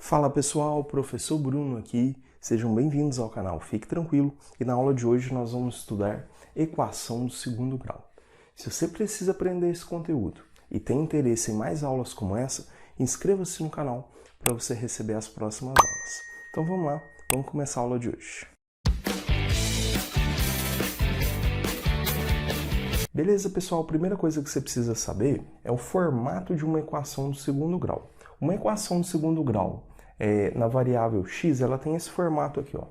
Fala pessoal, professor Bruno aqui, sejam bem-vindos ao canal Fique Tranquilo e na aula de hoje nós vamos estudar equação do segundo grau. Se você precisa aprender esse conteúdo e tem interesse em mais aulas como essa, inscreva-se no canal para você receber as próximas aulas. Então vamos lá, vamos começar a aula de hoje. Beleza pessoal, a primeira coisa que você precisa saber é o formato de uma equação do segundo grau. Uma equação do segundo grau na variável x, ela tem esse formato aqui, ó.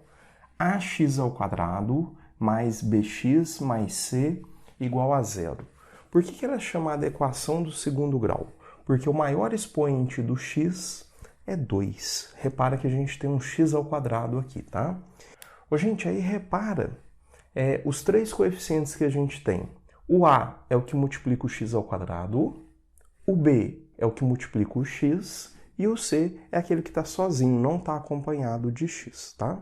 Ax ao quadrado mais bx mais c igual a zero. Por que ela é chamada equação do segundo grau? Porque o maior expoente do x é 2. Repara que a gente tem um x ao quadrado aqui, tá? Ô, gente, aí repara os três coeficientes que a gente tem. O a é o que multiplica o x ao quadrado, o b é o que multiplica o x e o c é aquele que está sozinho, não está acompanhado de x, tá?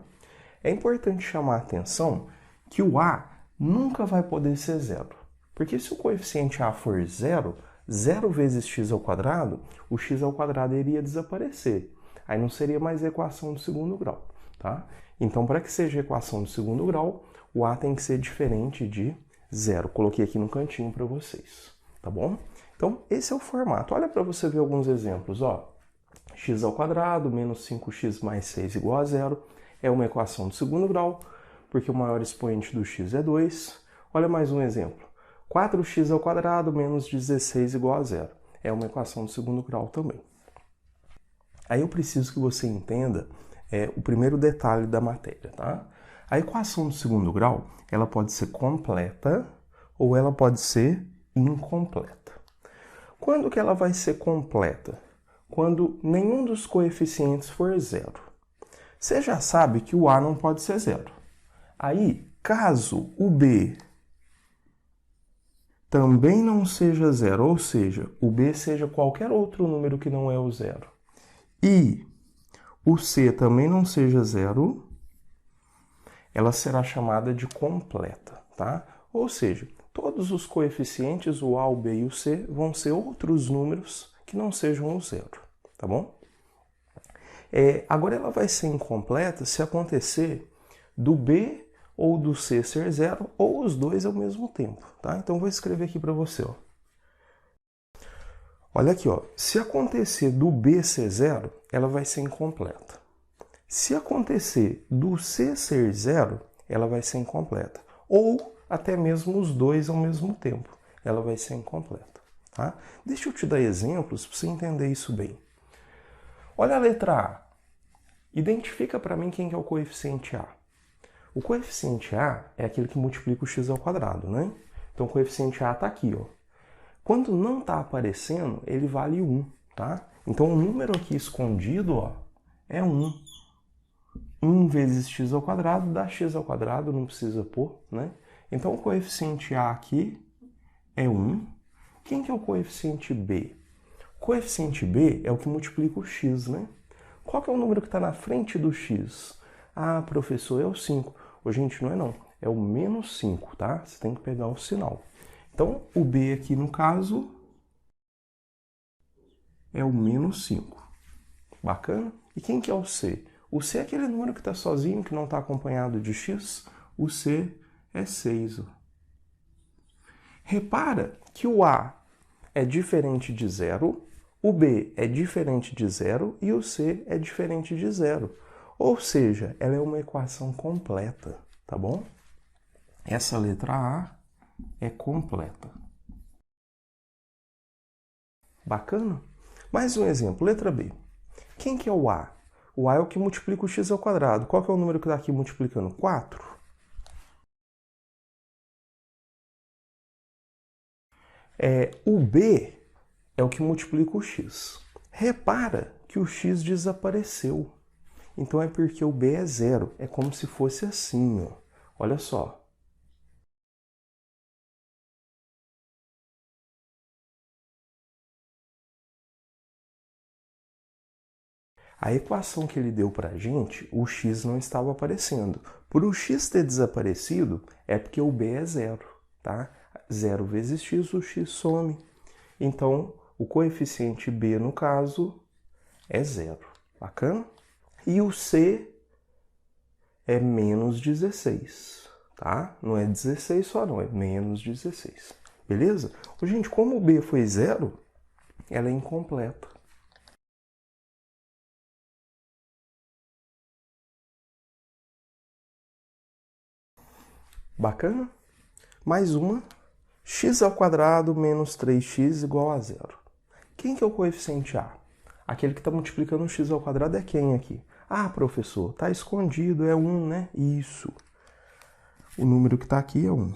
É importante chamar a atenção que o a nunca vai poder ser zero, porque se o coeficiente a for zero, 0 vezes x ao quadrado, o x ao quadrado iria desaparecer. Aí não seria mais a equação do segundo grau, tá? Então, para que seja a equação do segundo grau, o a tem que ser diferente de zero. Coloquei aqui no cantinho para vocês, tá bom? Então, esse é o formato. Olha para você ver alguns exemplos, ó. X ao quadrado menos 5x mais 6 igual a zero é uma equação do segundo grau, porque o maior expoente do x é 2. Olha mais um exemplo. 4x ao quadrado menos 16 igual a zero é uma equação do segundo grau também. Aí eu preciso que você entenda o primeiro detalhe da matéria, tá? A equação do segundo grau, ela pode ser completa ou ela pode ser incompleta. Quando que ela vai ser completa? Quando nenhum dos coeficientes for zero. Você já sabe que o a não pode ser zero. Aí, caso o b também não seja zero, ou seja, o b seja qualquer outro número que não é o zero, e o c também não seja zero, ela será chamada de completa, tá? Ou seja, todos os coeficientes, o a, o b e o c, vão ser outros números que não sejam o zero, tá bom? Agora ela vai ser incompleta se acontecer do b ou do c ser zero ou os dois ao mesmo tempo, tá? Então vou escrever aqui para você, ó. Olha aqui, ó. Se acontecer do b ser zero, ela vai ser incompleta. Se acontecer do c ser zero, ela vai ser incompleta. Ou até mesmo os dois ao mesmo tempo, ela vai ser incompleta, tá? Deixa eu te dar exemplos para você entender isso bem. Olha a letra A. Identifica para mim quem que é o coeficiente A. O coeficiente A é aquele que multiplica o x ao quadrado, né? Então o coeficiente A está aqui, ó. Quando não está aparecendo, ele vale 1, tá? Então o número aqui escondido, ó, é 1. 1 vezes x ao quadrado dá x ao quadrado, não precisa pôr, né? Então o coeficiente A aqui é 1. Quem que é o coeficiente B? O coeficiente B é o que multiplica o x, né? Qual que é o número que está na frente do x? Ah, professor, é o 5. Ô, gente, não é não. É o menos 5, tá? Você tem que pegar o sinal. Então, o B aqui, no caso, é o menos 5. Bacana? E quem que é o C? O C é aquele número que está sozinho, que não está acompanhado de x. O C é 6. Ó. Repara que o A é diferente de zero, o B é diferente de zero e o C é diferente de zero. Ou seja, ela é uma equação completa, tá bom? Essa letra A é completa. Bacana? Mais um exemplo, letra B. Quem que é o A? O A é o que multiplica o x ao quadrado. Qual que é o número que está aqui multiplicando? 4. O B é o que multiplica o x. Repara que o x desapareceu. Então é porque o B é zero. É como se fosse assim, ó. Olha só. A equação que ele deu para a gente, o x não estava aparecendo. Por o x ter desaparecido, é porque o b é zero, tá? 0 vezes x, o x some. Então, o coeficiente b, no caso, é zero. Bacana? E o C é menos 16, tá? Não é 16 só não, é menos 16. Beleza? Gente, como o B foi 0, ela é incompleta. Bacana? Mais uma. X ao quadrado menos 3x igual a 0. Quem que é o coeficiente A? Aquele que está multiplicando o x ao quadrado é quem aqui? Ah, professor, está escondido, é 1, né? Isso. O número que está aqui é 1.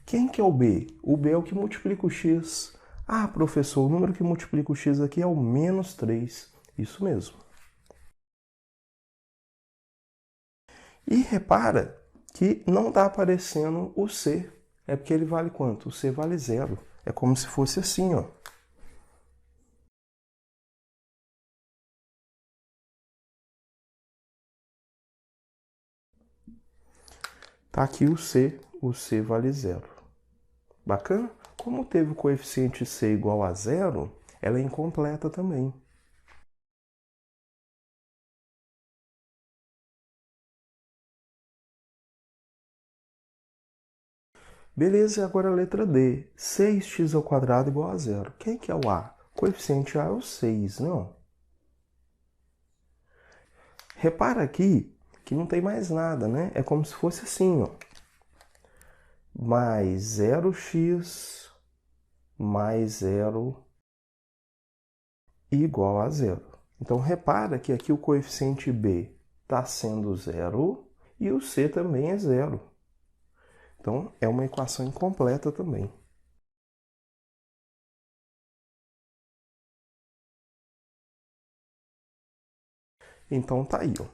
Quem que é o B? O B é o que multiplica o x. Ah, professor, o número que multiplica o x aqui é o menos 3. Isso mesmo. E repara que não está aparecendo o C. É porque ele vale quanto? O C vale 0. É como se fosse assim, ó. Tá aqui o C vale 0. Bacana? Como teve o coeficiente C igual a 0, ela é incompleta também. Beleza, e agora a letra D. 6x ao quadrado igual a 0. Quem que é o A? O coeficiente A é o 6, não? Repara aqui que não tem mais nada, né? É como se fosse assim, ó. Mais 0x mais 0 igual a 0. Então, repara que aqui o coeficiente B está sendo 0 e o C também é 0. Então, é uma equação incompleta também. Então, tá aí, ó.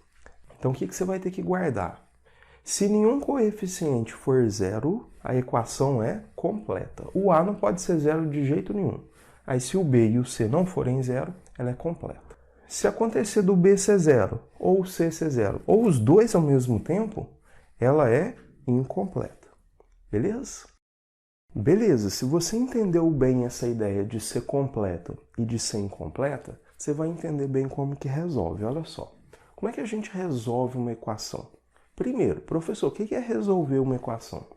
Então, o que você vai ter que guardar? Se nenhum coeficiente for 0, a equação é completa. O A não pode ser 0 de jeito nenhum. Aí, se o B e o C não forem 0, ela é completa. Se acontecer do B ser 0, ou o C ser 0, ou os dois ao mesmo tempo, ela é incompleta. Beleza? Beleza, se você entendeu bem essa ideia de ser completa e de ser incompleta, você vai entender bem como que resolve. Olha só, como é que a gente resolve uma equação? Primeiro, professor, o que é resolver uma equação?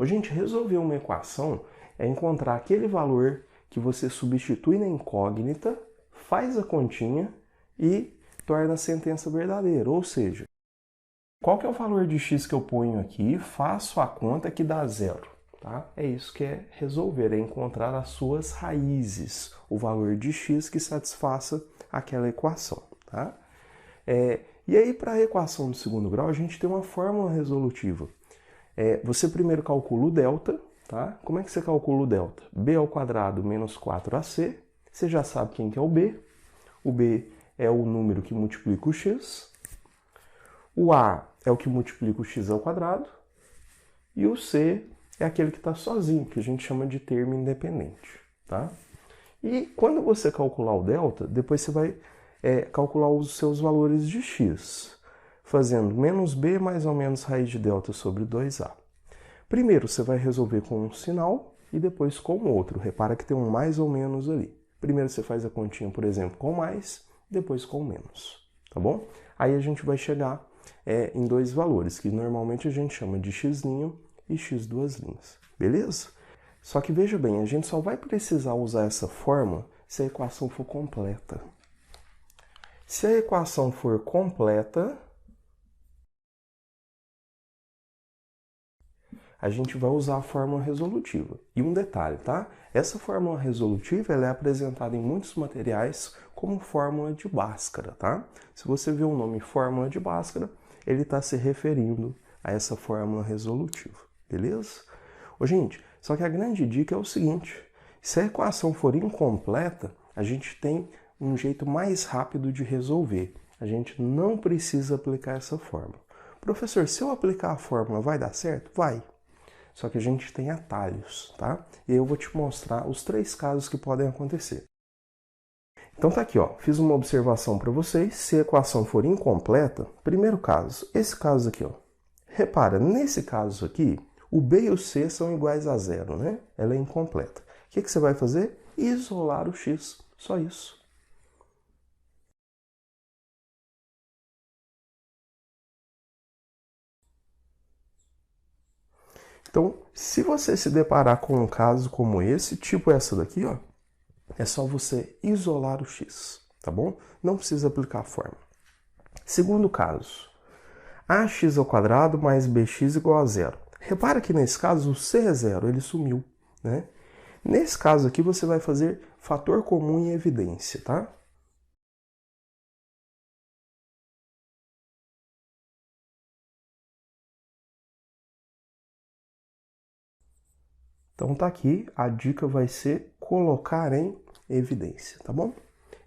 Gente, resolver uma equação é encontrar aquele valor que você substitui na incógnita, faz a continha e torna a sentença verdadeira. Ou seja, qual que é o valor de x que eu ponho aqui, faço a conta que dá 0. Tá? É isso que é resolver, é encontrar as suas raízes, o valor de x que satisfaça aquela equação. Tá? E aí, para a equação do segundo grau, a gente tem uma fórmula resolutiva. Você primeiro calcula o delta. Tá? Como é que você calcula o delta? B ao quadrado menos 4ac. Você já sabe quem que é o B. O B é o número que multiplica o x. O A é o que multiplica o x ao quadrado. E o C é aquele que está sozinho, que a gente chama de termo independente. Tá? E quando você calcular o delta, depois você vai calcular os seus valores de x, fazendo menos b mais ou menos raiz de delta sobre 2a. Primeiro você vai resolver com um sinal e depois com outro. Repara que tem um mais ou menos ali. Primeiro você faz a continha, por exemplo, com mais, depois com menos. Tá bom? Aí a gente vai chegar em dois valores, que normalmente a gente chama de x' e x duas linhas. Beleza? Só que veja bem, a gente só vai precisar usar essa fórmula se a equação for completa. Se a equação for completa, a gente vai usar a fórmula resolutiva. E um detalhe, tá? Essa fórmula resolutiva ela é apresentada em muitos materiais como fórmula de Bhaskara, tá? Se você vê o nome fórmula de Bhaskara, ele está se referindo a essa fórmula resolutiva, beleza? Gente, só que a grande dica é o seguinte, se a equação for incompleta, a gente tem um jeito mais rápido de resolver. A gente não precisa aplicar essa fórmula. Professor, se eu aplicar a fórmula, vai dar certo? Vai. Só que a gente tem atalhos, tá? E eu vou te mostrar os 3 casos que podem acontecer. Então tá aqui, ó. Fiz uma observação para vocês. Se a equação for incompleta, primeiro caso, esse caso aqui, ó. Repara, nesse caso aqui, o B e o C são iguais a 0, né? Ela é incompleta. O que você vai fazer? Isolar o x. Só isso. Então, se você se deparar com um caso como esse, tipo essa daqui, ó, é só você isolar o x, tá bom? Não precisa aplicar a fórmula. Segundo caso, ax ao quadrado mais bx igual a zero. Repara que nesse caso o c é zero, ele sumiu, né? Nesse caso aqui você vai fazer fator comum em evidência, tá? Então tá aqui, a dica vai ser colocar em evidência, tá bom?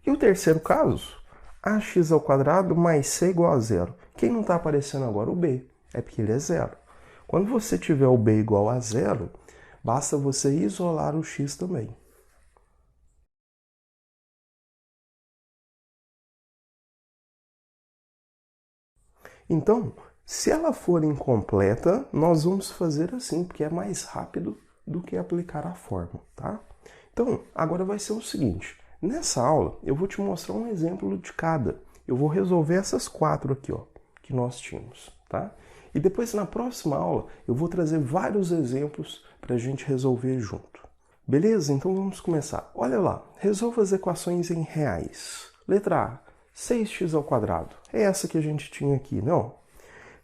E o terceiro caso, ax ao quadrado mais c igual a zero. Quem não está aparecendo agora? O b, é porque ele é zero. Quando você tiver o b igual a zero, basta você isolar o x também. Então, se ela for incompleta, nós vamos fazer assim, porque é mais rápido do que aplicar a fórmula, tá? Então, agora vai ser o seguinte, nessa aula eu vou te mostrar um exemplo de cada. Eu vou resolver essas quatro aqui, ó, que nós tínhamos, tá? E depois na próxima aula eu vou trazer vários exemplos para a gente resolver junto. Beleza? Então vamos começar. Olha lá, resolva as equações em reais. Letra A, 6x ao quadrado. É essa que a gente tinha aqui, não?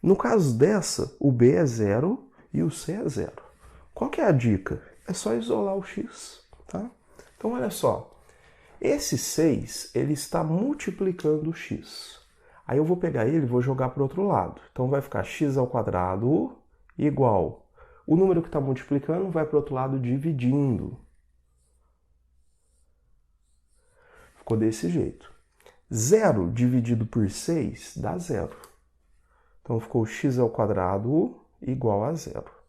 No caso dessa, o b é zero e o c é zero. Qual que é a dica? É só isolar o x, tá? Então olha só, esse 6, ele está multiplicando o x. Aí eu vou pegar ele e vou jogar para o outro lado. Então vai ficar x ao quadrado igual. O número que está multiplicando vai para o outro lado dividindo. Ficou desse jeito. 0 dividido por 6 dá 0. Então ficou x ao quadrado igual a 0.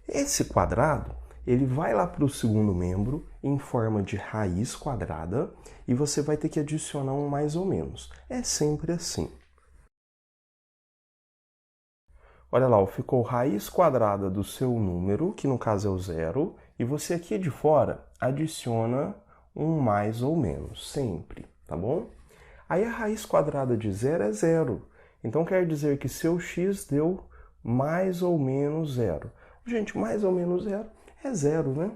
Esse quadrado, ele vai lá para o segundo membro em forma de raiz quadrada e você vai ter que adicionar um mais ou menos. É sempre assim. Olha lá, ficou raiz quadrada do seu número, que no caso é o 0, e você aqui de fora adiciona um mais ou menos, sempre, tá bom? Aí a raiz quadrada de 0 é 0. Então quer dizer que seu x deu mais ou menos 0. Gente, mais ou menos 0 é 0, né?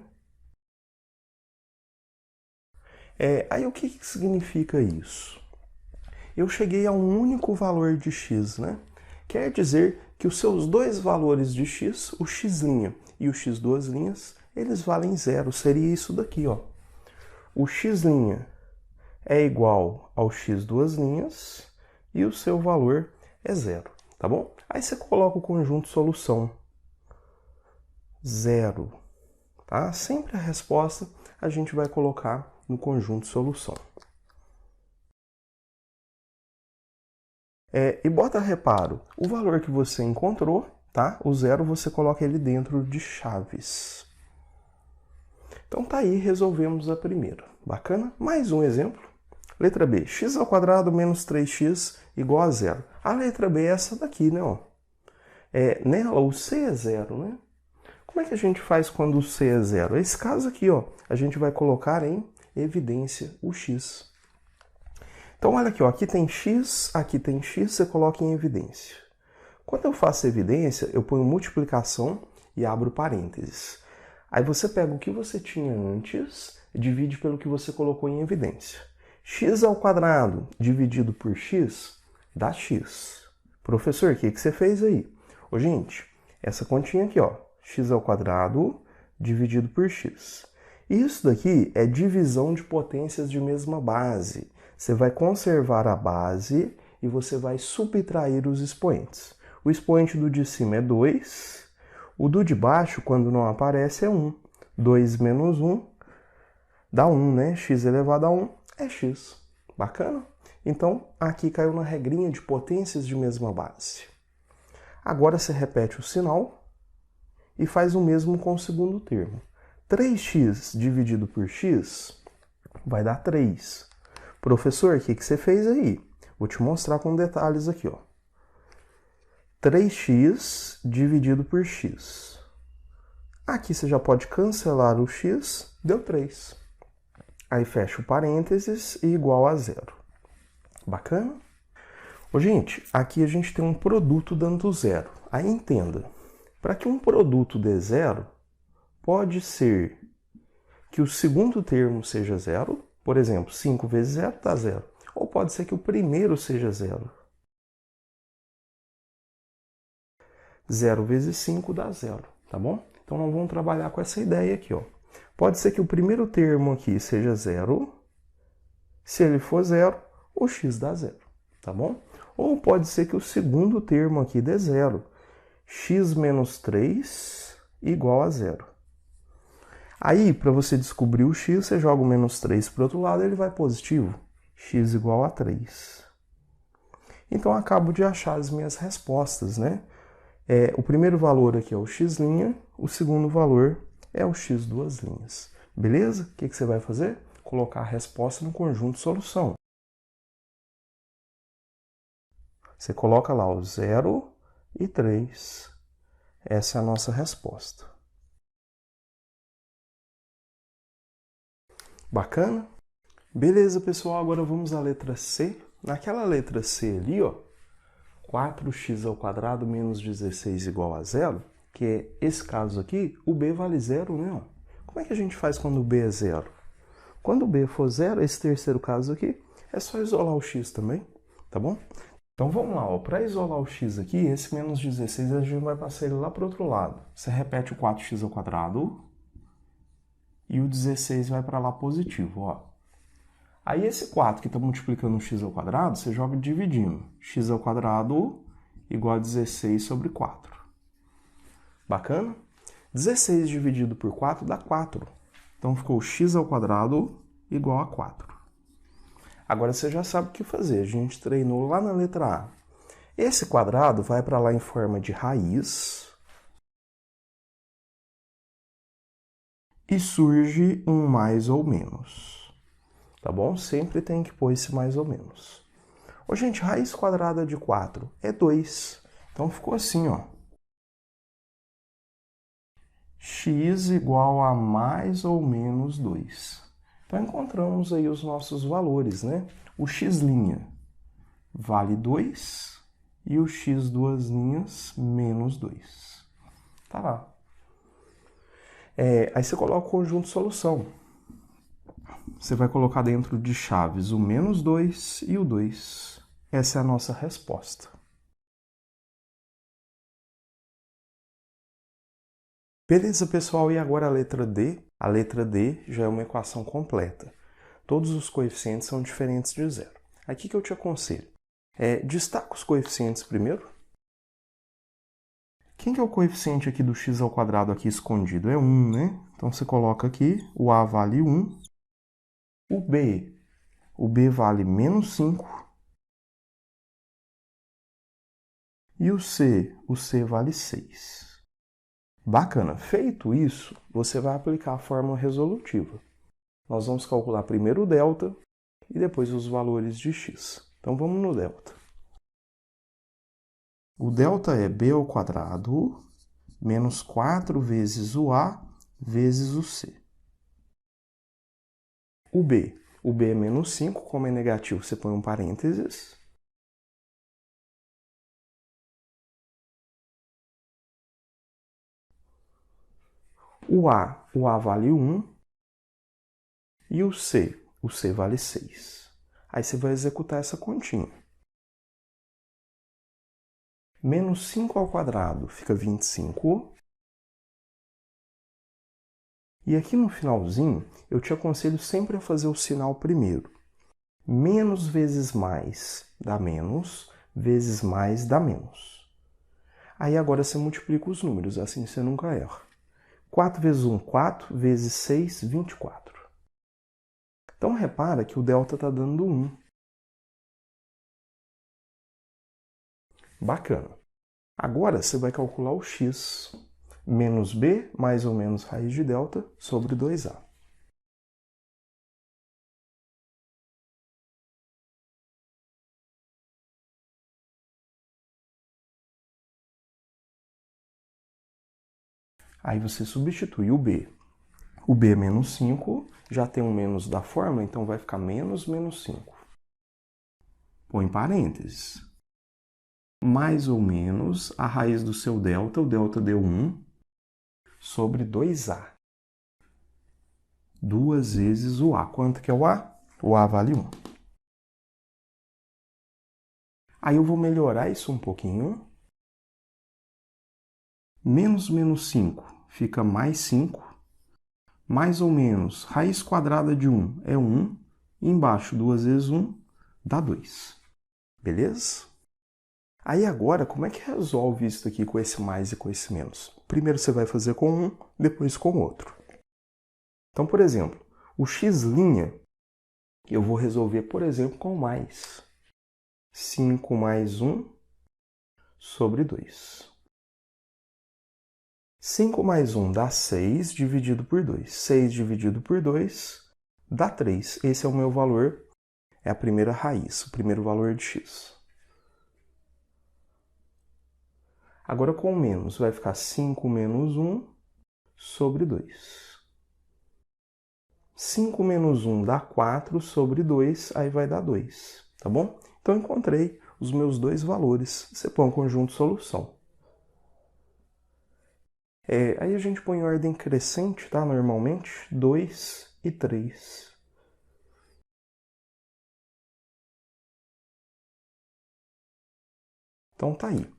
Aí o que significa isso? Eu cheguei a um único valor de x, né? Quer dizer que os seus dois valores de x, o x' e o x duas linhas, eles valem 0. Seria isso daqui, ó. O x' é igual ao x duas linhas e o seu valor é 0, tá bom? Aí você coloca o conjunto solução. 0, tá? Sempre a resposta a gente vai colocar no conjunto solução. E bota reparo, o valor que você encontrou, tá? O 0 você coloca ele dentro de chaves. Então tá aí, resolvemos a primeira. Bacana? Mais um exemplo. Letra B, x ao quadrado menos 3x igual a 0. A letra B é essa daqui, né? Ó. Nela o c é 0, né? Como é que a gente faz quando o c é 0? Esse caso aqui, ó, a gente vai colocar em evidência o x. Então olha aqui, ó, aqui tem x, você coloca em evidência. Quando eu faço evidência, eu ponho multiplicação e abro parênteses. Aí você pega o que você tinha antes, divide pelo que você colocou em evidência. X ao quadrado dividido por x dá x. Professor, o que você fez aí? Ô, gente, essa continha aqui, ó, x ao quadrado dividido por x. Isso daqui é divisão de potências de mesma base. Você vai conservar a base e você vai subtrair os expoentes. O expoente do de cima é 2, o do de baixo, quando não aparece, é 1. 2 menos 1 dá 1, né? X elevado a 1 é x. Bacana? Então, aqui caiu na regrinha de potências de mesma base. Agora você repete o sinal e faz o mesmo com o segundo termo. 3x dividido por x vai dar 3. Professor, o que você fez aí? Vou te mostrar com detalhes aqui, ó. 3x dividido por x. Aqui você já pode cancelar o x, deu 3. Aí fecha o parênteses e igual a zero. Bacana? Ô, gente, aqui a gente tem um produto dando zero. Aí entenda, para que um produto dê zero, pode ser que o segundo termo seja zero, por exemplo, 5 vezes zero dá zero. Ou pode ser que o primeiro seja zero. 0 vezes 5 dá zero, tá bom? Então nós vamos trabalhar com essa ideia aqui, ó. Pode ser que o primeiro termo aqui seja zero. Se ele for zero, o x dá zero, tá bom? Ou pode ser que o segundo termo aqui dê zero. X menos 3 igual a zero. Aí, para você descobrir o x, você joga o menos 3 para o outro lado, ele vai positivo. X igual a 3. Então, acabo de achar as minhas respostas, né? O primeiro valor aqui é o x', o segundo valor é o x duas linhas. Beleza? O que você vai fazer? Colocar a resposta no conjunto solução. Você coloca lá o 0 e 3. Essa é a nossa resposta. Bacana? Beleza, pessoal, agora vamos à letra C. Naquela letra C ali, ó, 4x² menos 16 igual a zero, que é esse caso aqui, o b vale zero, né? Como é que a gente faz quando o b é zero? Quando o b for zero, esse terceiro caso aqui, é só isolar o x também, tá bom? Então vamos lá, para isolar o x aqui, esse menos 16 a gente vai passar ele lá para o outro lado. Você repete o 4x² e o 16 vai para lá positivo, ó. Aí esse 4 que está multiplicando o x ao quadrado, você joga dividindo. X ao quadrado igual a 16 sobre 4. Bacana? 16 dividido por 4 dá 4. Então ficou x ao quadrado igual a 4. Agora você já sabe o que fazer. A gente treinou lá na letra A. Esse quadrado vai para lá em forma de raiz e surge um mais ou menos. Tá bom? Sempre tem que pôr esse mais ou menos. Ô, gente, raiz quadrada de 4 é 2. Então ficou assim, ó. X igual a mais ou menos 2. Então encontramos aí os nossos valores, né? O x' vale 2 e o x duas linhas menos 2. Tá lá. Aí você coloca o conjunto solução. Você vai colocar dentro de chaves o menos 2 e o 2. Essa é a nossa resposta. Beleza, pessoal, e agora a letra D? A letra D já é uma equação completa. Todos os coeficientes são diferentes de zero. Aqui que eu te aconselho. Destaca os coeficientes primeiro. Quem que é o coeficiente aqui do x ao quadrado aqui escondido? É 1, né? Então você coloca aqui, o A vale 1. O B vale menos 5. E o C vale 6. Bacana. Feito isso, você vai aplicar a fórmula resolutiva. Nós vamos calcular primeiro o delta e depois os valores de x. Então vamos no delta. O delta é b ao quadrado menos 4 vezes o A vezes o C. O B é menos 5, como é negativo, você põe um parênteses. O A vale 1. E o C vale 6. Aí você vai executar essa continha. Menos 5 ao quadrado fica 25. E aqui no finalzinho, eu te aconselho sempre a fazer o sinal primeiro. Menos vezes mais dá menos, vezes mais dá menos. Aí agora você multiplica os números, assim você nunca erra. 4 vezes 1, 4, vezes 6, 24. Então repara que o delta está dando 1. Bacana. Agora você vai calcular o x. Menos b, mais ou menos raiz de delta, sobre 2a. Aí você substitui o b O b menos 5 já tem um menos da fórmula, então vai ficar menos 5. Põe parênteses. Mais ou menos a raiz do seu delta, o delta deu 1, sobre 2a. 2 vezes o a. Quanto que é o a? O a vale 1. Aí eu vou melhorar isso um pouquinho. Menos 5 fica mais 5. Mais ou menos, raiz quadrada de 1 é 1. E embaixo, 2 vezes 1 dá 2. Beleza? Aí agora, como é que resolve isso aqui com esse mais e com esse menos? Primeiro você vai fazer com um, depois com o outro. Então, por exemplo, o x' eu vou resolver, por exemplo, com mais. 5 mais 1 sobre 2. 5 mais 1 dá 6 dividido por 2. 6 dividido por 2 dá 3. Esse é o meu valor, é a primeira raiz, o primeiro valor de x. Agora com menos vai ficar 5 menos 1 sobre 2. 5 menos 1 dá 4 sobre 2, aí vai dar 2, tá bom? Então encontrei os meus dois valores. Você põe um conjunto solução. Aí a gente põe em ordem crescente, tá? Normalmente, 2 e 3. Então tá aí.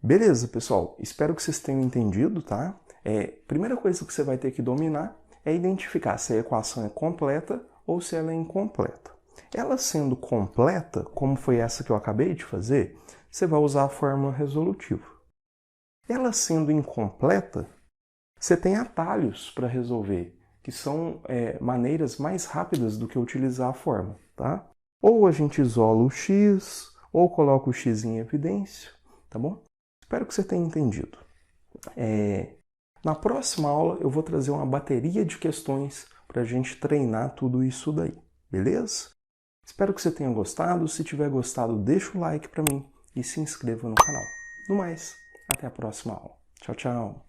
Beleza, pessoal? Espero que vocês tenham entendido, tá? Primeira coisa que você vai ter que dominar é identificar se a equação é completa ou se ela é incompleta. Ela sendo completa, como foi essa que eu acabei de fazer, você vai usar a fórmula resolutiva. Ela sendo incompleta, você tem atalhos para resolver, que são maneiras mais rápidas do que utilizar a fórmula, tá? Ou a gente isola o x, ou coloca o x em evidência, tá bom? Espero que você tenha entendido. Na próxima aula eu vou trazer uma bateria de questões para a gente treinar tudo isso daí, beleza? Espero que você tenha gostado. Se tiver gostado, deixa o like para mim e se inscreva no canal. No mais, até a próxima aula. Tchau, tchau!